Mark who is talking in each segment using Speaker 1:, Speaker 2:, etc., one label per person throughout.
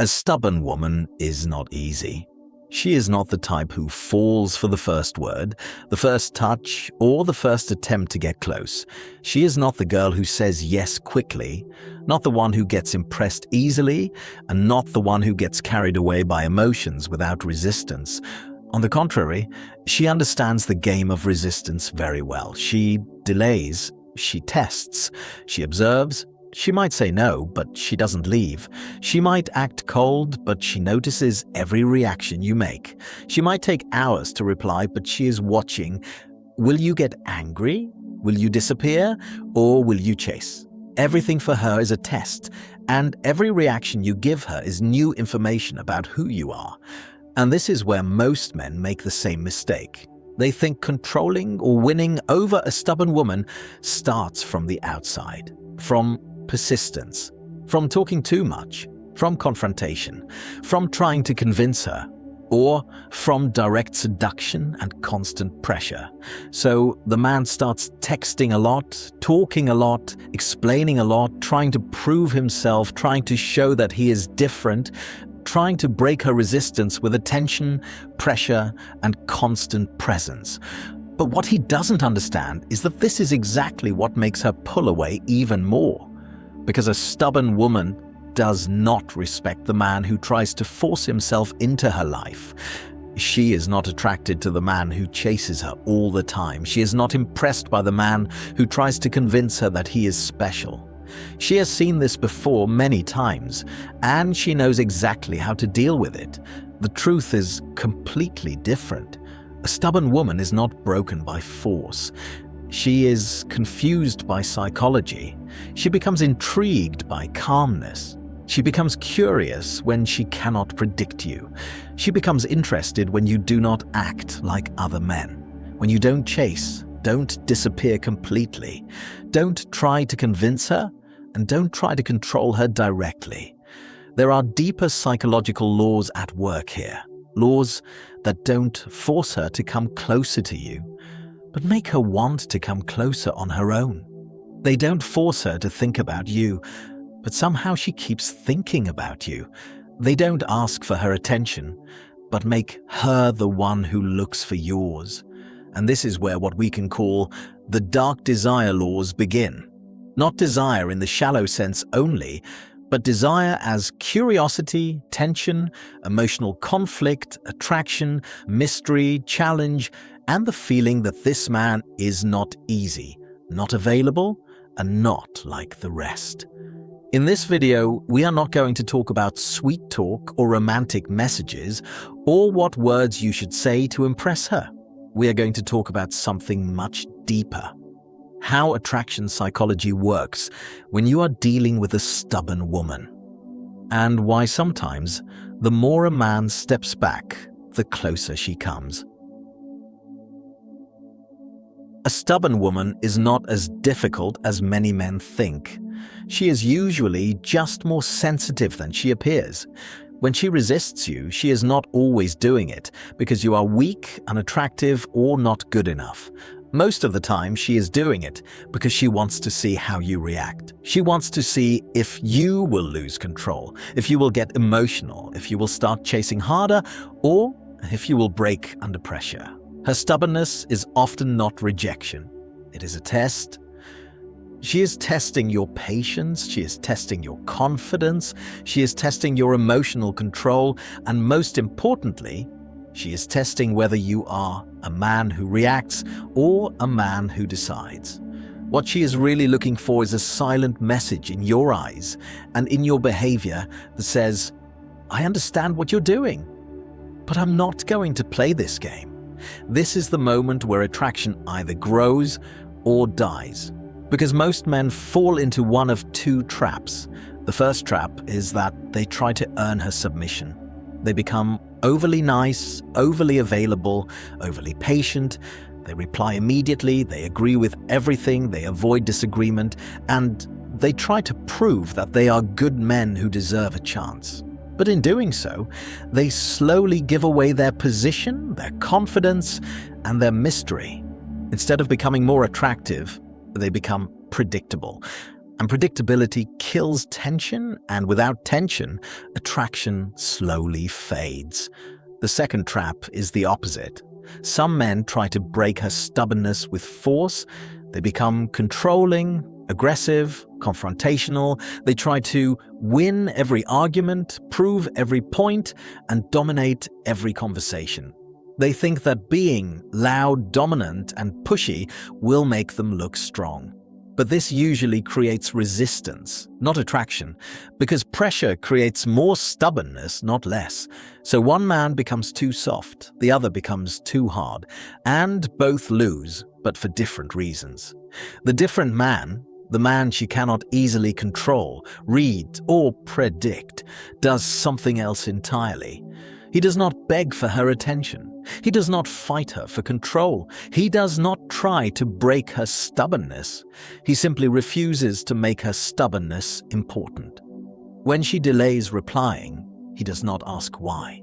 Speaker 1: A stubborn woman is not easy. She is not the type who falls for the first word, the first touch, or the first attempt to get close. She is not the girl who says yes quickly, not the one who gets impressed easily, and not the one who gets carried away by emotions without resistance. On the contrary, she understands the game of resistance very well. She delays, she tests, she observes. She might say no, but she doesn't leave. She might act cold, but she notices every reaction you make. She might take hours to reply, but she is watching. Will you get angry? Will you disappear? Or will you chase? Everything for her is a test, and every reaction you give her is new information about who you are. And this is where most men make the same mistake. They think controlling or winning over a stubborn woman starts from the outside, from persistence, from talking too much, from confrontation, from trying to convince her, or from direct seduction and constant pressure. So the man starts texting a lot, talking a lot, explaining a lot, trying to prove himself, trying to show that he is different, trying to break her resistance with attention, pressure, and constant presence. But what he doesn't understand is that this is exactly what makes her pull away even more. Because a stubborn woman does not respect the man who tries to force himself into her life. She is not attracted to the man who chases her all the time. She is not impressed by the man who tries to convince her that he is special. She has seen this before many times, and she knows exactly how to deal with it. The truth is completely different. A stubborn woman is not broken by force. She is confused by psychology. She becomes intrigued by calmness. She becomes curious when she cannot predict you. She becomes interested when you do not act like other men. When you don't chase, don't disappear completely. Don't try to convince her, and don't try to control her directly. There are deeper psychological laws at work here. Laws that don't force her to come closer to you, but make her want to come closer on her own. They don't force her to think about you, but somehow she keeps thinking about you. They don't ask for her attention, but make her the one who looks for yours. And this is where what we can call the dark desire laws begin. Not desire in the shallow sense only, but desire as curiosity, tension, emotional conflict, attraction, mystery, challenge, and the feeling that this man is not easy, not available, and not like the rest. In this video, we are not going to talk about sweet talk or romantic messages, or what words you should say to impress her. We are going to talk about something much deeper. How attraction psychology works when you are dealing with a stubborn woman. And why sometimes, the more a man steps back, the closer she comes. A stubborn woman is not as difficult as many men think. She is usually just more sensitive than she appears. When she resists you, she is not always doing it because you are weak, unattractive, or not good enough. Most of the time, she is doing it because she wants to see how you react. She wants to see if you will lose control, if you will get emotional, if you will start chasing harder, or if you will break under pressure. Her stubbornness is often not rejection. It is a test. She is testing your patience, she is testing your confidence, she is testing your emotional control, and most importantly, she is testing whether you are a man who reacts or a man who decides. What she is really looking for is a silent message in your eyes and in your behavior that says, I understand what you're doing, but I'm not going to play this game. This is the moment where attraction either grows or dies. Because most men fall into one of two traps. The first trap is that they try to earn her submission. They become overly nice, overly available, overly patient. They reply immediately, they agree with everything, they avoid disagreement, and they try to prove that they are good men who deserve a chance. But in doing so, they slowly give away their position, their confidence, and their mystery. Instead of becoming more attractive, they become predictable. And predictability kills tension, and without tension, attraction slowly fades. The second trap is the opposite. Some men try to break her stubbornness with force. They become controlling, aggressive, confrontational. They try to win every argument, prove every point, and dominate every conversation. They think that being loud, dominant, and pushy will make them look strong. But this usually creates resistance, not attraction, because pressure creates more stubbornness, not less. So one man becomes too soft, the other becomes too hard, and both lose, but for different reasons. The different man, the man she cannot easily control, read, or predict, does something else entirely. He does not beg for her attention. He does not fight her for control. He does not try to break her stubbornness. He simply refuses to make her stubbornness important. When she delays replying, he does not ask why.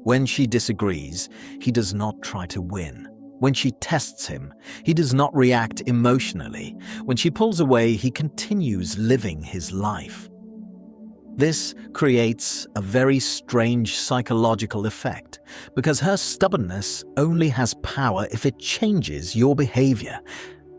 Speaker 1: When she disagrees, he does not try to win. When she tests him, he does not react emotionally. When she pulls away, he continues living his life. This creates a very strange psychological effect, because her stubbornness only has power if it changes your behavior.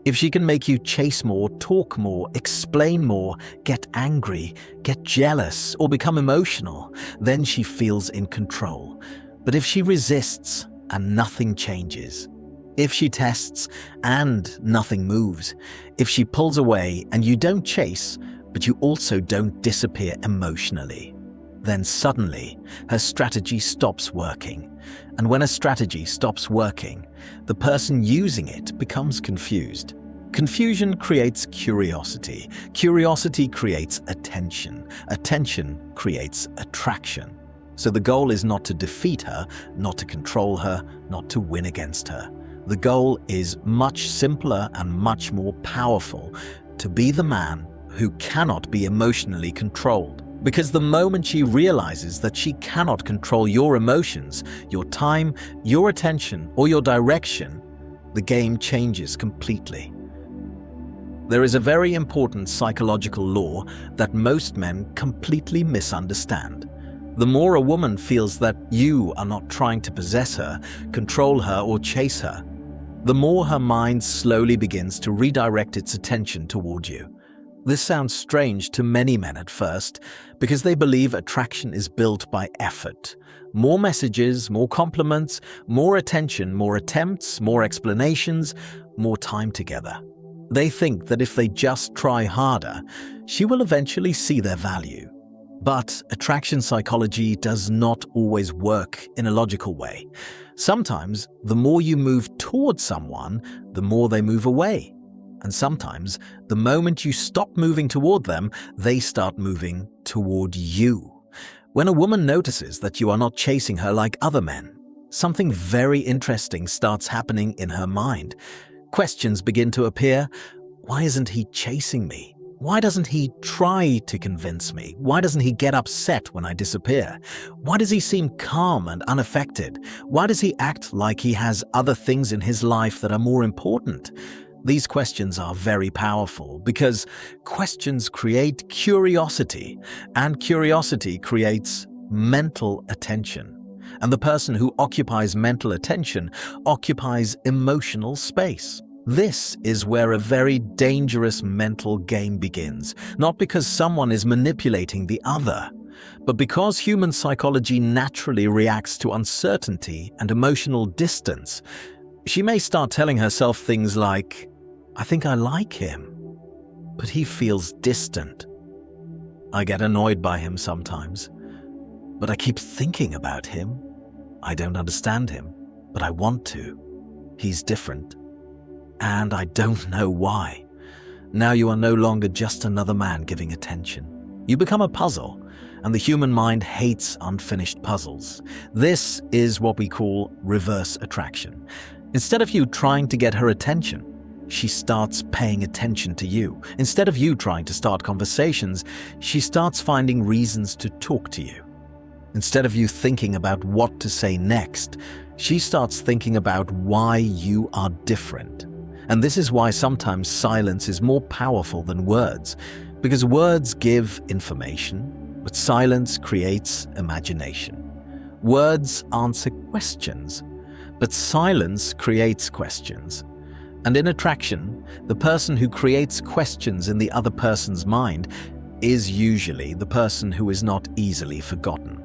Speaker 1: If she can make you chase more, talk more, explain more, get angry, get jealous, or become emotional, then she feels in control. But if she resists and nothing changes, if she tests and nothing moves, if she pulls away and you don't chase, but you also don't disappear emotionally, then suddenly her strategy stops working. And when a strategy stops working, the person using it becomes confused. Confusion creates curiosity. Curiosity creates attention. Attention creates attraction. So the goal is not to defeat her, not to control her, not to win against her. The goal is much simpler and much more powerful: to be the man who cannot be emotionally controlled. Because the moment she realizes that she cannot control your emotions, your time, your attention, or your direction, the game changes completely. There is a very important psychological law that most men completely misunderstand. The more a woman feels that you are not trying to possess her, control her, or chase her, the more her mind slowly begins to redirect its attention toward you. This sounds strange to many men at first, because they believe attraction is built by effort. More messages, more compliments, more attention, more attempts, more explanations, more time together. They think that if they just try harder, she will eventually see their value. But attraction psychology does not always work in a logical way. Sometimes, the more you move towards someone, the more they move away. And sometimes, the moment you stop moving toward them, they start moving toward you. When a woman notices that you are not chasing her like other men, something very interesting starts happening in her mind. Questions begin to appear. Why isn't he chasing me? Why doesn't he try to convince me? Why doesn't he get upset when I disappear? Why does he seem calm and unaffected? Why does he act like he has other things in his life that are more important? These questions are very powerful because questions create curiosity, and curiosity creates mental attention. And the person who occupies mental attention occupies emotional space. This is where a very dangerous mental game begins, not because someone is manipulating the other, but because human psychology naturally reacts to uncertainty and emotional distance. She may start telling herself things like, "I think I like him, but he feels distant. I get annoyed by him sometimes, but I keep thinking about him. I don't understand him, but I want to. He's different, and I don't know why." Now you are no longer just another man giving attention. You become a puzzle, and the human mind hates unfinished puzzles. This is what we call reverse attraction. Instead of you trying to get her attention, she starts paying attention to you. Instead of you trying to start conversations, she starts finding reasons to talk to you. Instead of you thinking about what to say next, she starts thinking about why you are different. And this is why sometimes silence is more powerful than words, because words give information, but silence creates imagination. Words answer questions, but silence creates questions. And in attraction, the person who creates questions in the other person's mind is usually the person who is not easily forgotten.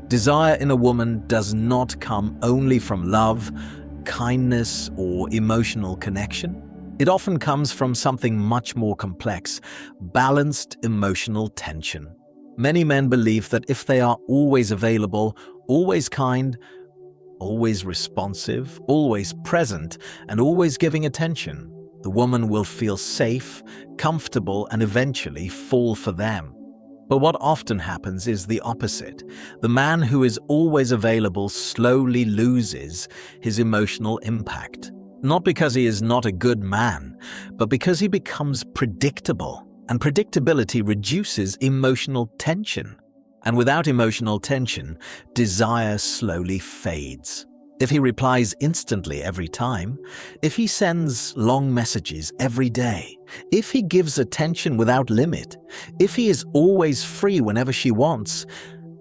Speaker 1: Desire in a woman does not come only from love, kindness, or emotional connection. It often comes from something much more complex: balanced emotional tension. Many men believe that if they are always available, always kind, always responsive, always present, and always giving attention, the woman will feel safe, comfortable, and eventually fall for them. But what often happens is the opposite. The man who is always available slowly loses his emotional impact. Not because he is not a good man, but because he becomes predictable, and predictability reduces emotional tension. And without emotional tension, desire slowly fades. If he replies instantly every time, if he sends long messages every day, if he gives attention without limit, if he is always free whenever she wants,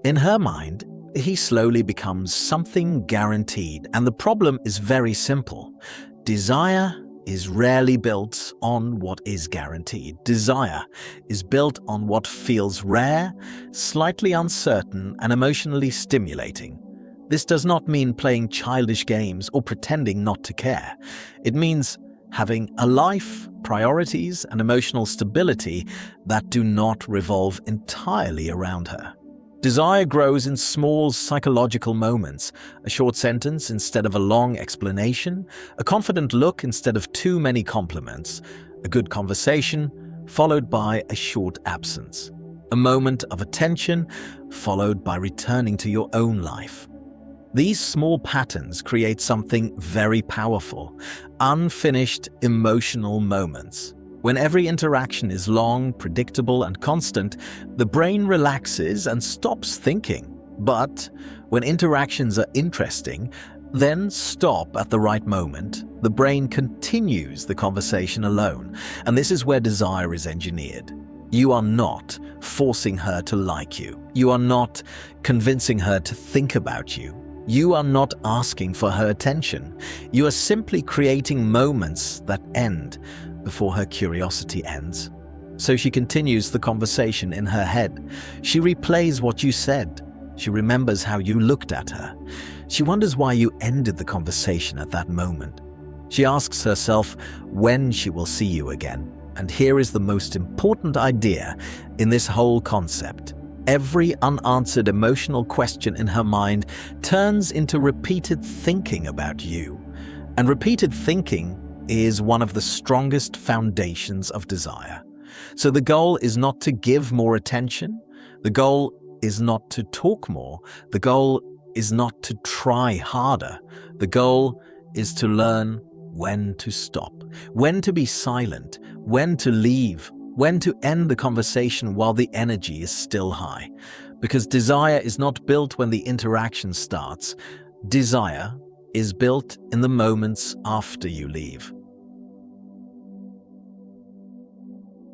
Speaker 1: in her mind, he slowly becomes something guaranteed. And the problem is very simple. Desire is rarely built on what is guaranteed. Desire is built on what feels rare, slightly uncertain, and emotionally stimulating. This does not mean playing childish games or pretending not to care. It means having a life, priorities, and emotional stability that do not revolve entirely around her. Desire grows in small psychological moments: a short sentence instead of a long explanation, a confident look instead of too many compliments, a good conversation followed by a short absence, a moment of attention followed by returning to your own life. These small patterns create something very powerful: unfinished emotional moments. When every interaction is long, predictable, and constant, the brain relaxes and stops thinking. But when interactions are interesting, then stop at the right moment, the brain continues the conversation alone. And this is where desire is engineered. You are not forcing her to like you. You are not convincing her to think about you. You are not asking for her attention. You are simply creating moments that end before her curiosity ends. So she continues the conversation in her head. She replays what you said. She remembers how you looked at her. She wonders why you ended the conversation at that moment. She asks herself when she will see you again. And here is the most important idea in this whole concept. Every unanswered emotional question in her mind turns into repeated thinking about you. And repeated thinking is one of the strongest foundations of desire. So the goal is not to give more attention. The goal is not to talk more. The goal is not to try harder. The goal is to learn when to stop, when to be silent, when to leave, when to end the conversation while the energy is still high. Because desire is not built when the interaction starts. Desire is built in the moments after you leave.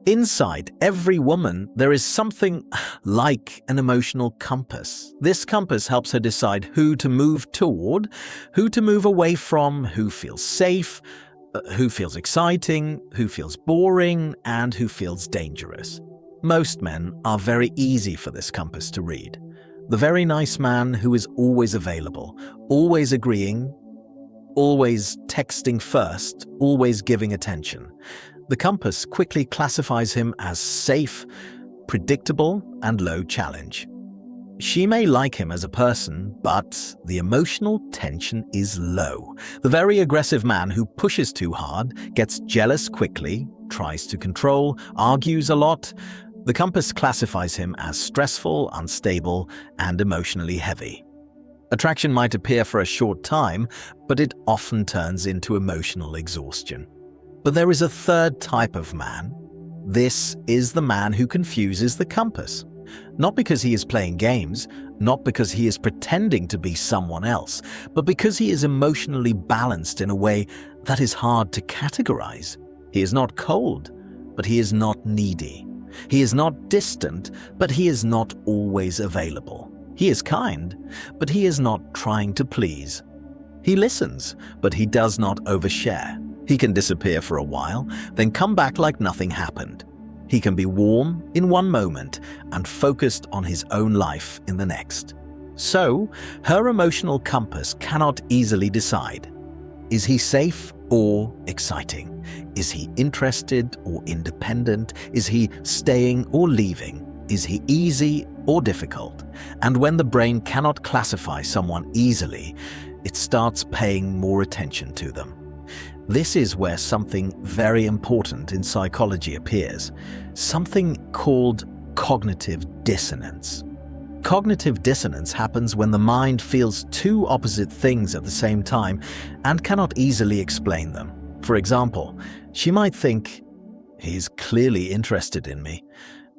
Speaker 1: Inside every woman, there is something like an emotional compass. This compass helps her decide who to move toward, who to move away from, who feels safe, who feels exciting, who feels boring, and who feels dangerous. Most men are very easy for this compass to read. The very nice man who is always available, always agreeing, always texting first, always giving attention. The compass quickly classifies him as safe, predictable, and low challenge. She may like him as a person, but the emotional tension is low. The very aggressive man who pushes too hard, gets jealous quickly, tries to control, argues a lot. The compass classifies him as stressful, unstable, and emotionally heavy. Attraction might appear for a short time, but it often turns into emotional exhaustion. But there is a third type of man. This is the man who confuses the compass. Not because he is playing games, not because he is pretending to be someone else, but because he is emotionally balanced in a way that is hard to categorize. He is not cold, but he is not needy. He is not distant, but he is not always available. He is kind, but he is not trying to please. He listens, but he does not overshare. He can disappear for a while, then come back like nothing happened. He can be warm in one moment and focused on his own life in the next. So, her emotional compass cannot easily decide. Is he safe or exciting? Is he interested or independent? Is he staying or leaving? Is he easy or difficult? And when the brain cannot classify someone easily, it starts paying more attention to them. This is where something very important in psychology appears, something called cognitive dissonance. Cognitive dissonance happens when the mind feels two opposite things at the same time and cannot easily explain them. For example, she might think, "He's clearly interested in me,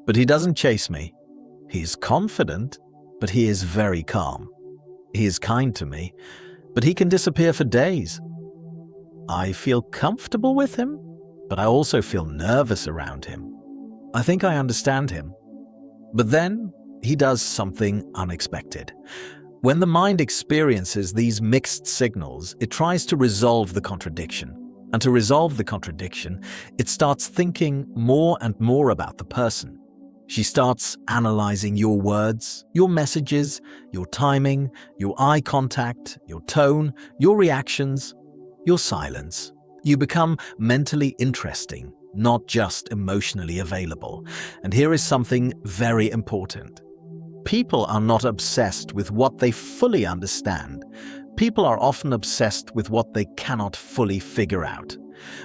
Speaker 1: but he doesn't chase me. He's confident, but he is very calm. He is kind to me, but he can disappear for days. I feel comfortable with him, but I also feel nervous around him. I think I understand him." But then he does something unexpected. When the mind experiences these mixed signals, it tries to resolve the contradiction. And to resolve the contradiction, it starts thinking more and more about the person. She starts analyzing your words, your messages, your timing, your eye contact, your tone, your reactions, your silence. You become mentally interesting, not just emotionally available. And here is something very important. People are not obsessed with what they fully understand. People are often obsessed with what they cannot fully figure out.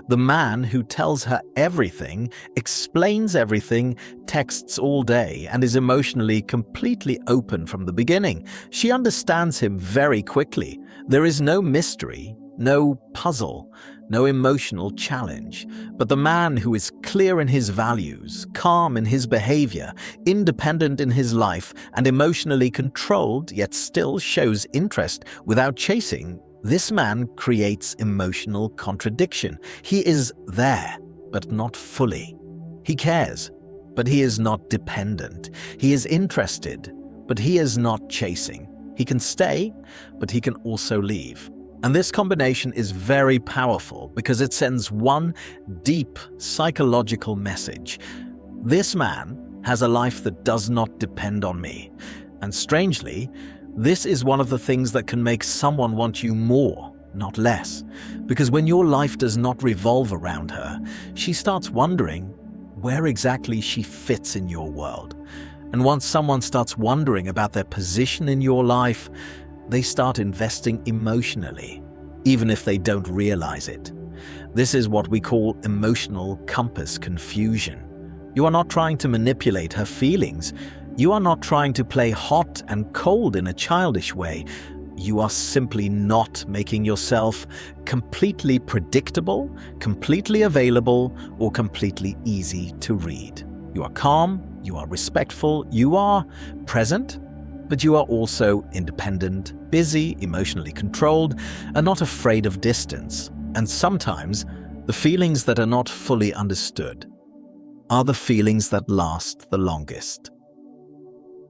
Speaker 1: The man who tells her everything, explains everything, texts all day, and is emotionally completely open from the beginning. She understands him very quickly. There is no mystery, no puzzle, no emotional challenge. But the man who is clear in his values, calm in his behavior, independent in his life, and emotionally controlled, yet still shows interest without chasing, this man creates emotional contradiction. He is there, but not fully. He cares, but he is not dependent. He is interested, but he is not chasing. He can stay, but he can also leave. And this combination is very powerful because it sends one deep psychological message. This man has a life that does not depend on me. And strangely, this is one of the things that can make someone want you more, not less. Because when your life does not revolve around her, she starts wondering where exactly she fits in your world. And once someone starts wondering about their position in your life, they start investing emotionally, even if they don't realize it. This is what we call emotional compass confusion. You are not trying to manipulate her feelings. You are not trying to play hot and cold in a childish way. You are simply not making yourself completely predictable, completely available, or completely easy to read. You are calm, you are respectful, you are present, but you are also independent, busy, emotionally controlled, and not afraid of distance. And sometimes, the feelings that are not fully understood are the feelings that last the longest.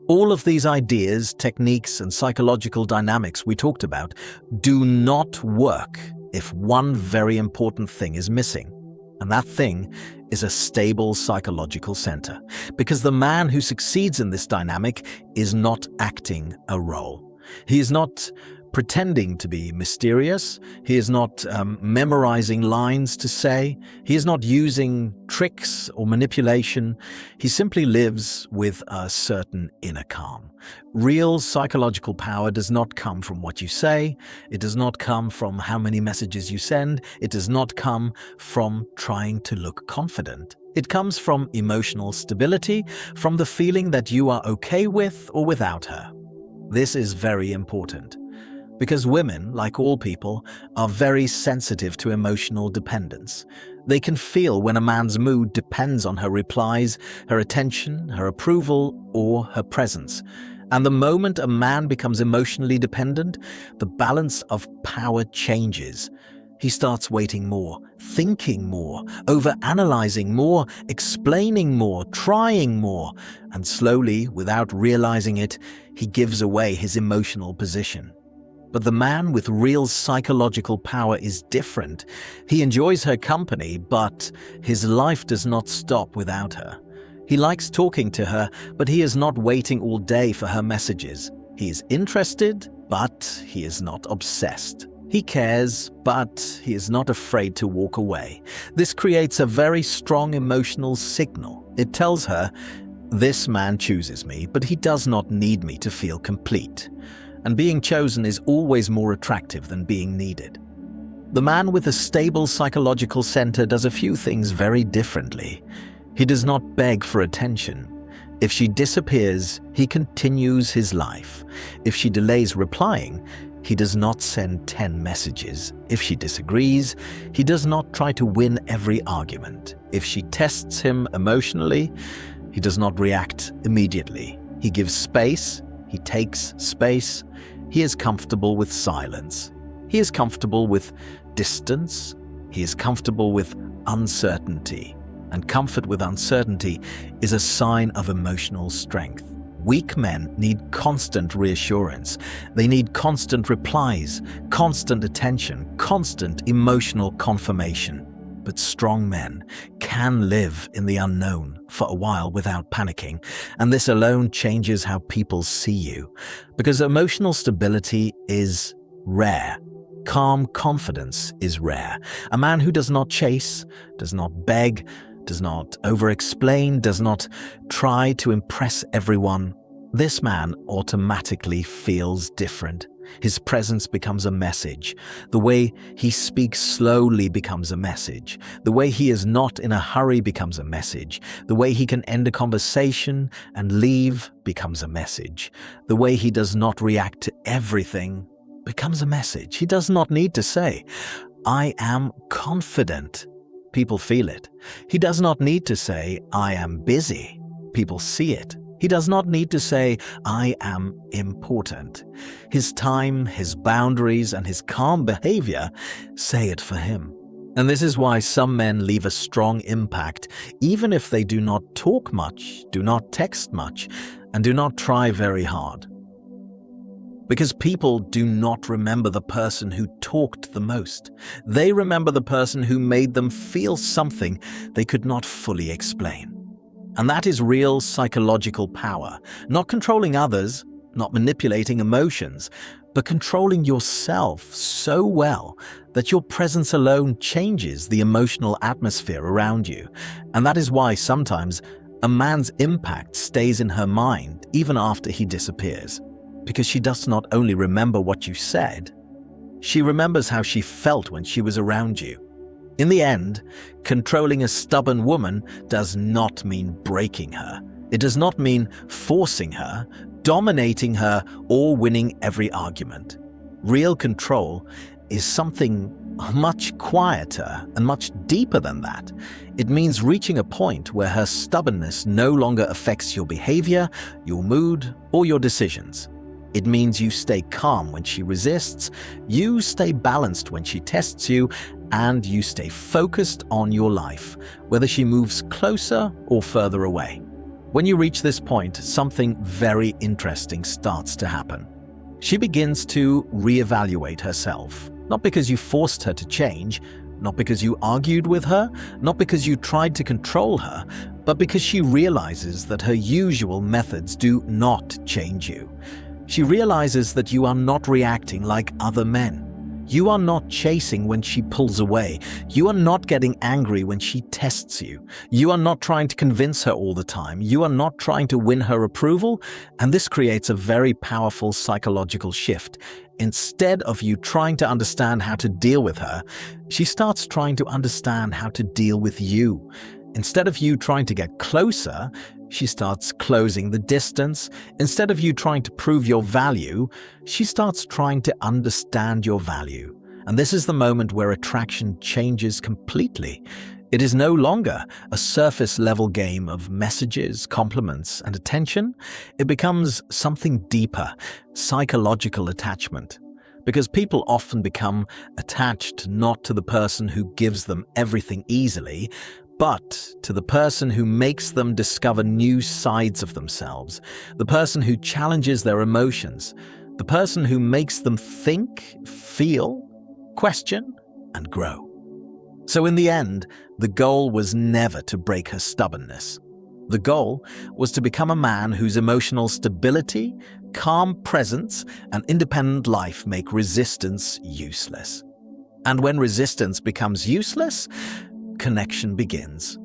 Speaker 1: All of these ideas, techniques, and psychological dynamics we talked about do not work if one very important thing is missing. And that thing is a stable psychological center. Because the man who succeeds in this dynamic is not acting a role. He is not pretending to be mysterious. He is not memorizing lines to say. He is not using tricks or manipulation. He simply lives with a certain inner calm. Real psychological power does not come from what you say. It does not come from how many messages you send. It does not come from trying to look confident. It comes from emotional stability, from the feeling that you are okay with or without her. This is very important. Because women, like all people, are very sensitive to emotional dependence. They can feel when a man's mood depends on her replies, her attention, her approval, or her presence. And the moment a man becomes emotionally dependent, the balance of power changes. He starts waiting more, thinking more, overanalyzing more, explaining more, trying more, and slowly, without realizing it, he gives away his emotional position. But the man with real psychological power is different. He enjoys her company, but his life does not stop without her. He likes talking to her, but he is not waiting all day for her messages. He is interested, but he is not obsessed. He cares, but he is not afraid to walk away. This creates a very strong emotional signal. It tells her, this man chooses me, but he does not need me to feel complete. And being chosen is always more attractive than being needed. The man with a stable psychological center does a few things very differently. He does not beg for attention. If she disappears, he continues his life. If she delays replying, he does not send 10 messages. If she disagrees, he does not try to win every argument. If she tests him emotionally, he does not react immediately. He gives space, he takes space, he is comfortable with silence. He is comfortable with distance, he is comfortable with uncertainty. And comfort with uncertainty is a sign of emotional strength. Weak men need constant reassurance. They need constant replies, constant attention, constant emotional confirmation. But strong men can live in the unknown for a while without panicking, and this alone changes how people see you. Because emotional stability is rare. Calm confidence is rare. A man who does not chase, does not beg, does not over-explain, does not try to impress everyone, this man automatically feels different. His presence becomes a message. The way he speaks slowly becomes a message. The way he is not in a hurry becomes a message. The way he can end a conversation and leave becomes a message. The way he does not react to everything becomes a message. He does not need to say, "I am confident." People feel it. He does not need to say, "I am busy." People see it. He does not need to say, "I am important." His time, his boundaries, and his calm behavior say it for him. And this is why some men leave a strong impact, even if they do not talk much, do not text much, and do not try very hard. Because people do not remember the person who talked the most. They remember the person who made them feel something they could not fully explain. And that is real psychological power. Not controlling others, not manipulating emotions, but controlling yourself so well that your presence alone changes the emotional atmosphere around you. And that is why sometimes a man's impact stays in her mind even after he disappears. Because she does not only remember what you said, she remembers how she felt when she was around you. In the end, controlling a stubborn woman does not mean breaking her. It does not mean forcing her, dominating her, or winning every argument. Real control is something much quieter and much deeper than that. It means reaching a point where her stubbornness no longer affects your behavior, your mood, or your decisions. It means you stay calm when she resists, you stay balanced when she tests you, and you stay focused on your life, whether she moves closer or further away. When you reach this point, something very interesting starts to happen. She begins to reevaluate herself, not because you forced her to change, not because you argued with her, not because you tried to control her, but because she realizes that her usual methods do not change you. She realizes that you are not reacting like other men. You are not chasing when she pulls away. You are not getting angry when she tests you. You are not trying to convince her all the time. You are not trying to win her approval, and this creates a very powerful psychological shift. Instead of you trying to understand how to deal with her, she starts trying to understand how to deal with you. Instead of you trying to get closer, She starts closing the distance. Instead of you trying to prove your value, she starts trying to understand your value. And this is the moment where attraction changes completely. It is no longer a surface-level game of messages, compliments, and attention. It becomes something deeper, psychological attachment. Because people often become attached not to the person who gives them everything easily, but to the person who makes them discover new sides of themselves, the person who challenges their emotions, the person who makes them think, feel, question, and grow. So in the end, the goal was never to break her stubbornness. The goal was to become a man whose emotional stability, calm presence, and independent life make resistance useless. And when resistance becomes useless, connection begins.